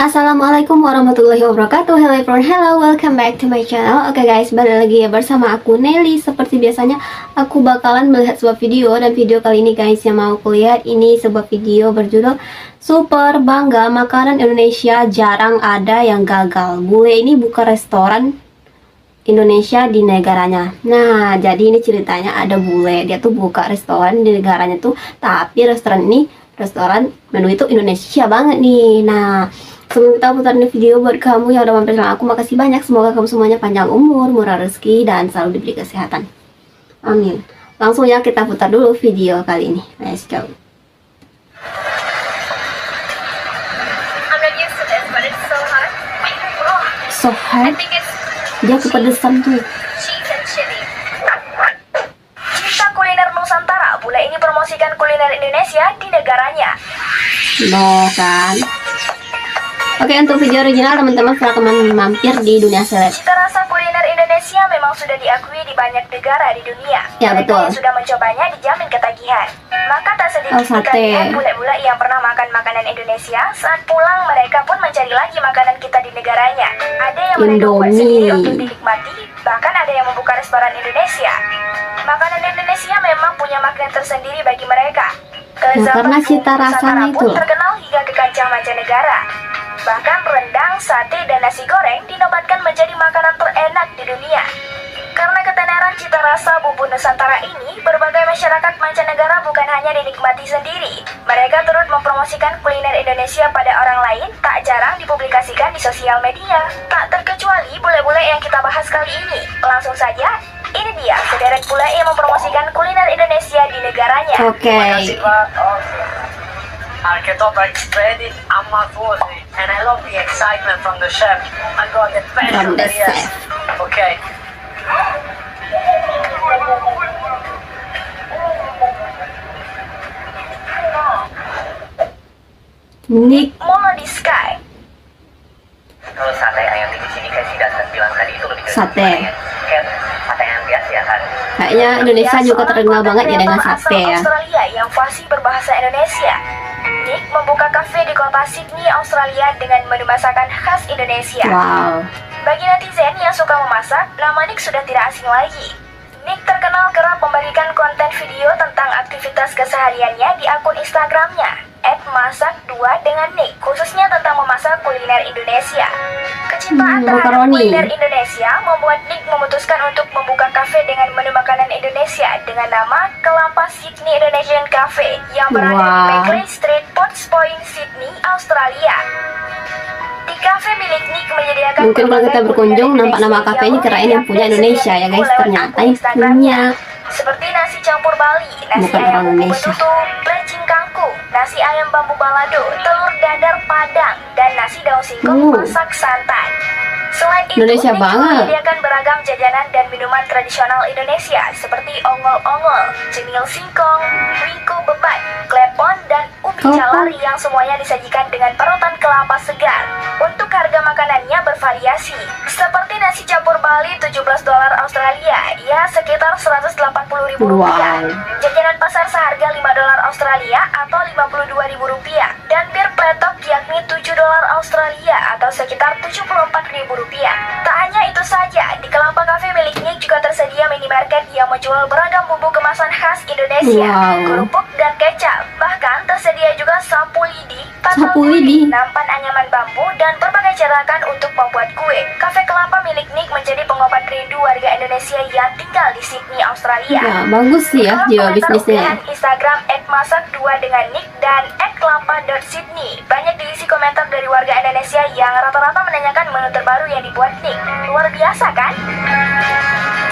Assalamualaikum warahmatullahi wabarakatuh. Hello everyone, hello, welcome back to my channel. Oke guys, balik lagi ya bersama aku Nelly. Seperti biasanya aku bakalan melihat sebuah video. Dan video kali ini guys yang mau aku lihat ini sebuah video berjudul Super Bangga Makanan Indonesia Jarang Ada Yang Gagal. Bule ini buka restoran Indonesia di negaranya. Nah, jadi ini ceritanya ada bule, dia tuh buka restoran di negaranya tuh, tapi restoran menu itu Indonesia banget nih. Nah, sebelum kita putar ini video, buat kamu yang udah mampir channel aku, makasih banyak. Semoga kamu semuanya panjang umur, murah rezeki, dan selalu diberi kesehatan. Amin. Langsung ya kita putar dulu video kali ini. Let's go. So hot. Dia kepedesan tuh. Cinta kuliner Nusantara, bule ini promosikan kuliner Indonesia di negaranya. No kan. Oke, untuk video original teman-teman silahkan mampir di Dunia Seleb. Cita rasa kuliner Indonesia memang sudah diakui di banyak negara di dunia. Ya, Mereka betul. yang sudah mencobanya dijamin ketagihan. Maka tak sedikit di kalangan bule-bule yang pernah makan makanan Indonesia, saat pulang mereka pun mencari lagi makanan kita di negaranya. Ada yang mereka buat sendiri untuk dinikmati, bahkan ada yang membuka restoran Indonesia. Makanan Indonesia memang punya magnet tersendiri bagi mereka. Karena cita rasanya pun itu terkenal hingga ke kancah mancanegara. Bahkan rendang, sate, dan nasi goreng dinobatkan menjadi makanan terenak di dunia. Karena ketenaran cita rasa bumbu Nusantara ini, berbagai masyarakat mancanegara bukan hanya dinikmati sendiri. Mereka turut mempromosikan kuliner Indonesia pada orang lain, tak jarang dipublikasikan di sosial media. Tak terkecuali bule-bule yang kita bahas kali ini. Langsung saja, ini dia sederet bule yang mempromosikan kuliner Indonesia di negaranya. Oke. Ketoprak spread it amat worthy, and I love the excitement from the chef. I got the From the yes. chef. Okay. Nick Mall di Sky. Kalau sate ayam di sini kayak si Dasar bilang tadi itu lebih ke Sate. kayak sate ayam biasa ya kan. Kayaknya Indonesia juga terkenal banget ya dengan sate ya. Australia yang fasih berbahasa Indonesia. Nick membuka kafe di kota Sydney, Australia dengan menu masakan khas Indonesia. Wow. Bagi netizen yang suka memasak, nama Nick sudah tidak asing lagi. Nick terkenal kerap membagikan konten video tentang aktivitas kesehariannya di akun Instagramnya @masak2 dengan Nick, khususnya tentang memasak kuliner Indonesia. Kecintaan terhadap kuliner Indonesia membuat Nick memutuskan untuk membuka kafe dengan menu makanan Indonesia dengan nama Kelapa Sydney Indonesian Cafe yang berada di Macleay Street, Potts Point, Sydney, Australia. Di kafe milik Nick menyediakan mungkin kalau kita berkunjung nampak nama kafe ini kirain yang punya Indonesia ya guys, ternyata yang punya seperti nasi campur Bali, nasi bukan ayam orang bumbu Indonesia. betutu, plecing kangkung, nasi ayam bambu balado, telur dadar Padang, dan nasi daun singkong masak santan. Selain itu, Indonesia Nick banget. menyediakan beragam jajanan dan minuman tradisional Indonesia seperti ongol-ongol, cemil singkong, wingko bebat, klepon, dan ubi jalar yang semuanya disajikan dengan parutan kelapa segar. Untuk harga makanannya bervariasi, seperti nasi campur Bali $17 Australia, ya sekitar Rp180.000. Wow. Jajanan pasar seharga $5 Australia atau Rp52.000, dan bir pletok yakni $7 Australia atau sekitar Rp74.000. Tak hanya itu saja, di Kelapa Cafe milik Nick juga tersedia minimarket yang menjual beragam bumbu kemasan khas Indonesia, kerupuk dan kecap. Bahkan tersedia juga sapu lidi, nampan anyaman bambu, dan berbagai cetakan untuk membuat kue. Cafe Kelapa milik Nick menjadi pengobat rindu warga Indonesia yang tinggal di Sydney, Australia. Ya, bagus sih ya jiwa bisnisnya. Instagram @masak2 dengan Nick dan @kelapa.sydney banyak diisi komentar dari warga Indonesia yang rata-rata menanyakan menu terbaru yang dibuat Nick. Luar biasa kan?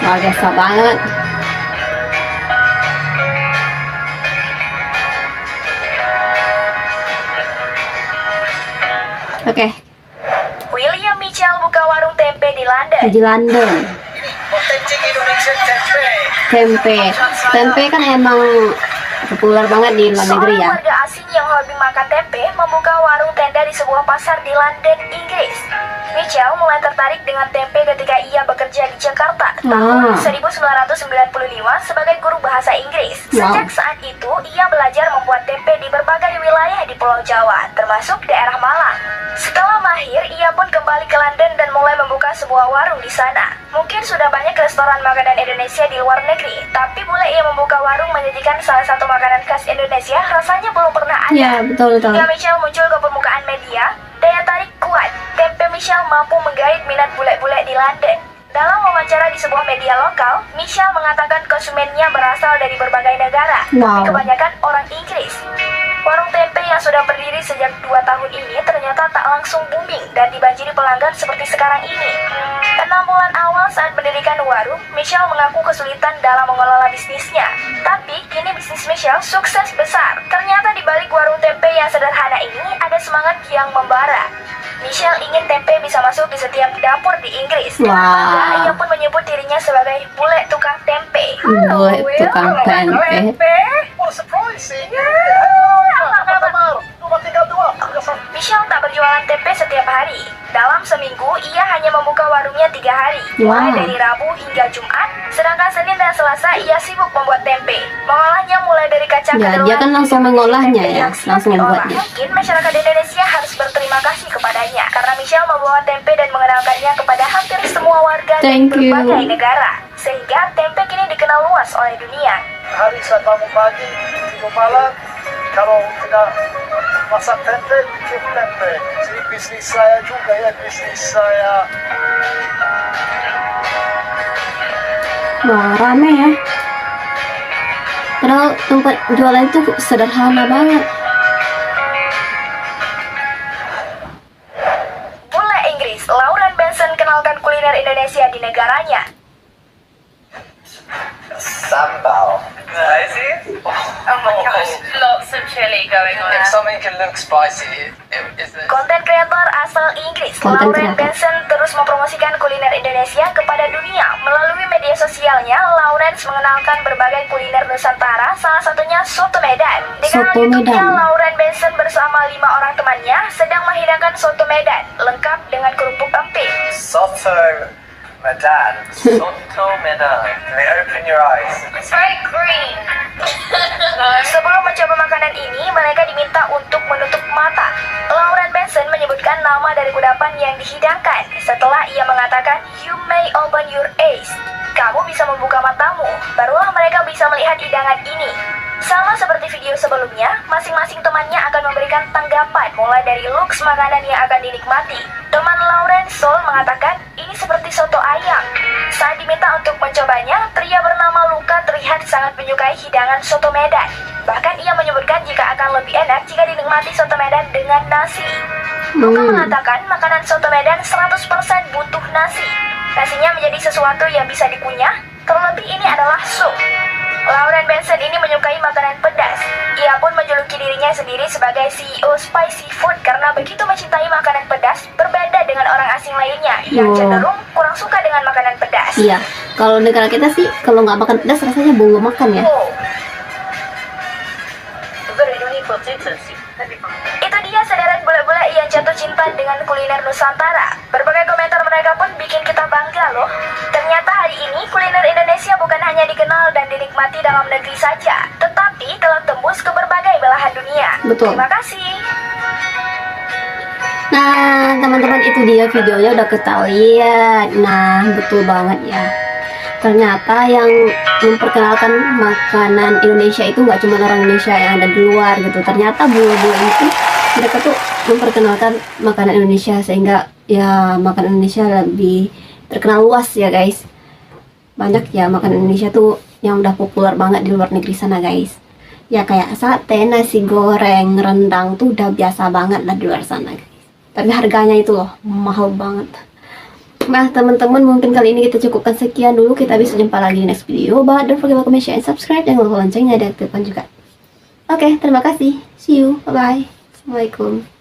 Luar biasa banget. Oke, William Mitchell buka warung tempe di London. di London. Authentic Indonesian Tempe kan emang populer banget di luar negeri ya. Seorang warga asing yang hobi makan tempe membuka warung tenda di sebuah pasar di London, Inggris. Mitchell mulai tertarik dengan tempe ketika ia bekerja di Jakarta tahun 1995 sebagai guru bahasa Inggris. Sejak saat itu, ia belajar membuat tempe di berbagai wilayah di Pulau Jawa, termasuk daerah Malang. Setelah ia pun kembali ke London dan mulai membuka sebuah warung di sana. Mungkin sudah banyak restoran makanan Indonesia di luar negeri, tapi mulai ia membuka warung menyajikan salah satu makanan khas Indonesia, rasanya belum pernah ada. Ya, betul. Hingga Michelle muncul ke permukaan media, daya tarik kuat. Tempe Michelle mampu menggait minat bule-bule di London. Dalam wawancara di sebuah media lokal, Michelle mengatakan konsumennya berasal dari berbagai negara, Wow. tapi kebanyakan orang Inggris. Warung tempe yang sudah berdiri sejak 2 tahun ini ternyata tak langsung booming dan dibanjiri pelanggan seperti sekarang ini. 6 bulan awal saat mendirikan warung, Michelle mengaku kesulitan dalam mengelola bisnisnya. Tapi kini bisnis Michelle sukses besar. Ternyata di balik warung tempe yang sederhana ini ada semangat yang membara. Michelle ingin tempe bisa masuk di setiap dapur di Inggris. Wow. Maka ia pun menyebut dirinya sebagai bule tukang tempe. Bule tukang tempe. What a surprise! Michelle tak berjualan tempe setiap hari. Dalam seminggu, ia hanya membuka warungnya 3 hari, mulai Wow. dari Rabu hingga Jumat. Sedangkan Senin dan Selasa ia sibuk membuat tempe. Mengolahnya mulai dari kacang Ya, kedelai dia kan langsung hingga mengolahnya tempe ya, yang siap langsung diolah. membuatnya. Mungkin masyarakat Indonesia harus berterima kasih kepadanya karena Michelle membawa tempe dan mengenalkannya kepada hampir semua warga dari Thank you. berbagai negara. Sehingga tempe kini dikenal luas oleh dunia. Hari saya bangun pagi, tidur malam, kalau tidak masak tempe, bikin tempe. Jadi bisnis saya juga ya, bisnis saya. Wah, rame ya. Padahal tempat jualan itu sederhana banget. Bule Inggris, Lauren Benson kenalkan kuliner Indonesia di negaranya. Sambal. Spicy? Oh my gosh, lots of chili going on. If something can look spicy, is it? Konten kreator asal Inggris, Konten Lauren kreator. Benson terus mempromosikan kuliner Indonesia kepada dunia. Melalui media sosialnya, Lawrence mengenalkan berbagai kuliner Nusantara, salah satunya soto Medan. Di kanal Soto YouTube-nya, Medan. Lauren Benson bersama 5 orang temannya sedang menghidangkan soto Medan, lengkap dengan kerupuk emping. Soto Medan. Soto Medan. Open your eyes. It's very green. Sebelum mencoba makanan ini, mereka diminta untuk menutup mata. Lauren Benson menyebutkan nama dari kudapan yang dihidangkan. Setelah ia mengatakan, "You may open your eyes." Kamu bisa membuka matamu, barulah mereka bisa melihat hidangan ini. Sama seperti video sebelumnya, masing-masing temannya akan memberikan tanggapan mulai dari looks makanan yang akan dinikmati. Teman Lauren, Sol, mengatakan, ini seperti soto ayam. Saat diminta untuk mencobanya, pria bernama Luka terlihat sangat menyukai hidangan soto Medan. Bahkan ia menyebutkan jika akan lebih enak jika dinikmati soto Medan dengan nasi. Luka mengatakan makanan soto Medan 100% butuh nasi. Nasinya menjadi sesuatu yang bisa dikunyah, terlebih ini adalah sup. Lauren Benson ini menyukai makanan pedas. Ia pun menjuluki dirinya sendiri sebagai CEO Spicy Food karena begitu mencintai makanan pedas, berbeda dengan orang asing lainnya yang Wow. cenderung kurang suka dengan makanan pedas. Iya, kalau negara kita sih kalau nggak makan pedas rasanya bongo makan ya. Itu dia sederet bule-bule yang jatuh cinta dengan kuliner Nusantara. Berbagai komentar mereka pun bikin kita bangga loh. Ternyata hari ini kuliner Indonesia bukan hanya dikenal dan dinikmati dalam negeri saja, tetapi telah tembus ke berbagai belahan dunia. Betul. Terima kasih. Nah, teman-teman, itu dia videonya udah kita lihat. Nah, betul banget ya. Ternyata yang memperkenalkan makanan Indonesia itu nggak cuma orang Indonesia yang ada di luar gitu. Ternyata bule-bule itu mereka tuh memperkenalkan makanan Indonesia sehingga ya makanan Indonesia lebih terkenal luas ya guys. Banyak ya makanan Indonesia tuh yang udah populer banget di luar negeri sana guys. Ya kayak sate, nasi goreng, rendang tuh udah biasa banget lah di luar sana guys. Tapi harganya itu loh mahal banget. Nah teman-teman, mungkin kali ini kita cukupkan sekian dulu. Kita bisa jumpa lagi di next video. But don't forget to comment, share, and subscribe. Jangan lupa loncengnya diaktifkan juga. Oke, terima kasih. See you. Bye-bye. Assalamualaikum.